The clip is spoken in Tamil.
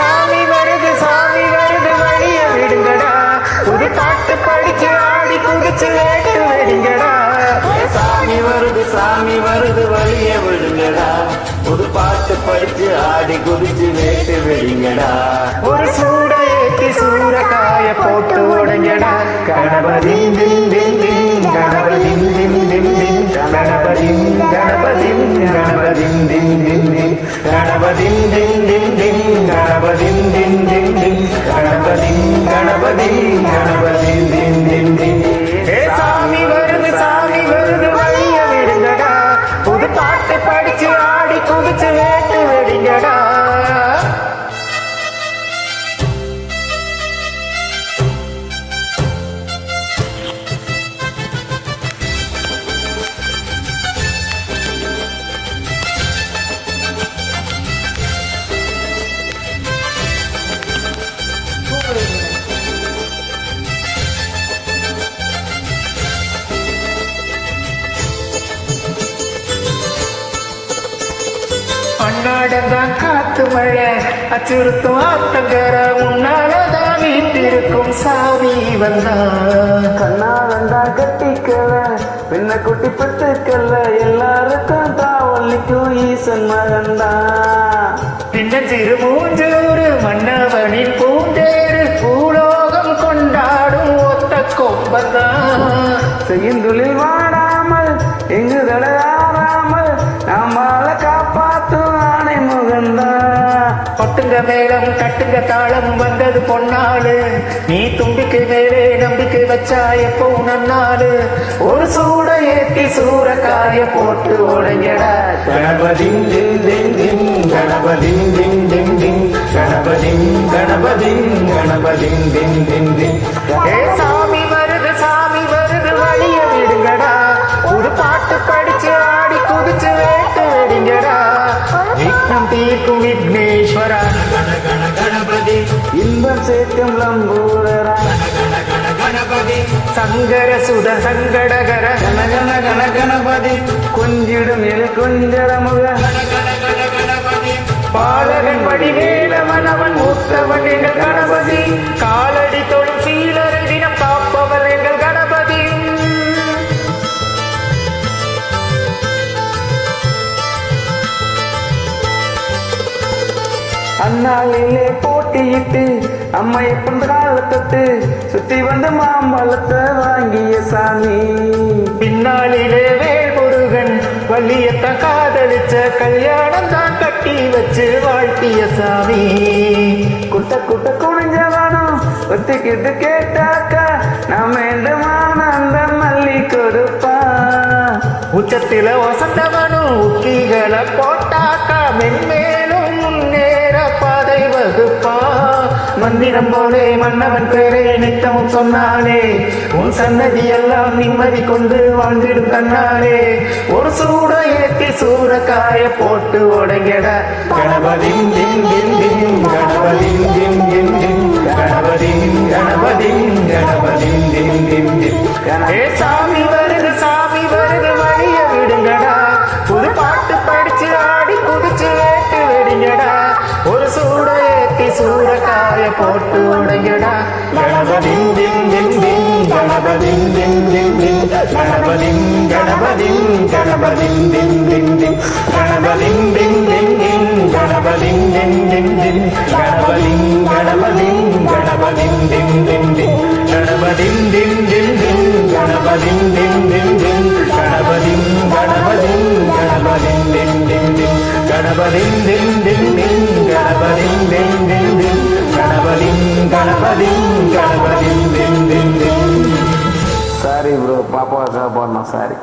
சாமி வருது வழிய விடுங்கடா, புது பாட்டு படிச்சு ஆடி குடிச்சு வேட்டு வெடிங்கடா. சாமி வருது வழிய விடுங்கடா, புது பாட்டு படிச்சு ஆடி குதிச்சு வேட்டு வெடிங்கடா. ஒரு சூட ஏத்தி சூறக்காய போட்டு உடைங்கடா. கணபதி தின் தின் தின் கணபதி தின் தின் தின் கணபதி கணபதி கணபதி தின் தின் தின் கணபதி தின் தின் தின் கணபதி தின் தின் தின் கணபதி கணபதி கணபதி தின் தின் தின். சாமி வருது வழிய விடுங்கடா, புது பாட்டு படிச்சு ஆடி குதிச்சு வேட்டு வெடிங்கடா. அண்ணாடந்தான் காத்து மழை அச்சுறுத்தும் ஆத்தங்கர முன்னாலதான் வீட்டிருக்கும் சாமி வந்தான். கண்ணாலந்தான் கட்டிக்கல பின்ன குட்டி பட்டுக்கல்ல எல்லாருக்கும் தாவல்லிக்கும் ஈசன் மகன்தான். பின்னஞ்சிறு மூஞ்சூறு மன்னவனின் பூந்தேறு பூலோகம் கொண்டாடும் ஒத்த கொம்பதான். செய்யுந்துளில் வாடாமல் எங்கு தடையாராமல் நம்மால காப்பாத்தும் ஆணை முகந்தான். கொட்டுங்க மேளம் கட்டுங்க தாளம் வந்தது பொன்னாலு, நீ தும்பிக்கை மேலே நம்பிக்கை வச்சா எப்போ நன்னாலு. ஒரு சூட ஏத்தி சூறக்காய போட்டு உடைங்கடா. கணபதி தின் தின் தின் கணபதி தின் தின் தின் கணபதி கணபதி கணபதி தின் தின் தின். சாமி வருது வழிய விடுங்கடா, ஒரு பாட்டு படிச்சு ஆடி குதிச்சு வேட்டு வெடிங்கடா. விக்னம் தீர்க்கும் விக்னேஸ்வரா கணபதி இன்பம் சேர்க்கும் லம்பூரரா கணபதி சங்கர சுத சங்கடகர கணகண கண கணபதி கொஞ்சிடும் எல் கொஞ்சரமுக கணபதி பாலகன் வடிவேலவன் அவன் மூத்தவன் எங்கள் கணபதி. காலடி தொழும் சீலரை தினம் காப்பவன் எங்கள் கணபதி. அண்ணாளிலே போட்டியிட்டு அம்மை பண்றாள தொட்டு சுத்தி வந்து மாம்பழத்தை வாங்கிய சாமி. பின்னாளிலே வேல் முருகன் வள்ளியத்த காதலிச்ச கல்யாணம் தான் கட்டி வச்சு வாழ்த்திய சாமி. குட்ட குட்ட குடிஞ்சவனும் ஒத்திக்கிட்டு கேட்டாக்கா நான் வேண்டுமான அந்த மல்லி கொடுப்பா. உச்சத்தில வசந்தவனும் உக்கிகளை போட்டாக்கா மென்மேலும் முன்னேற பாதை வகுப்பா. மந்திரம் போலே மன்னவன் பேரை நித்தமும் சொன்னாலே, உன் சன்னதி எல்லாம் நிம்மதி கொண்டு வாழ்ந்திடும் கண்ணாலே. ஒரு சூட ஏத்தி சூறக்காய போட்டு உடைங்கட. கணபதி தின் தின் தின் கணபதி தின் தின் தின் கணபதி கணபதி கணபதி தின் தின் தின். சாமி வருது வழிய விடுங்கடா, புது பாட்டு படிச்சு ஆடி குதிச்சு வேட்டு வெடிங்கடா. ஒரு சூட ஏத்தி சூறக்காய போட்டு உடைங்கடா. கணபதி தின் தின் தின் கணபதி தின் தின் தின் கணபதி கணபதி கணபதி தின் தின் தின் கணபதி தின் தின் தின் கணபதி தின் தின் தின் கணபதி கணபதி கணபதி தின் தின் தின் கணபதி தின் தின் தின் கணபதி தின் தின் தின் கணபதி கணபதி கணபதி தின் தின் தின் கணபதி தின் தின் தின் கணபதி தின் தின் தின் கணபதி கணபதி கணபதி தின் தின் தின். ப்ரோ பாப்பாவுக்காக போடணும் சாரி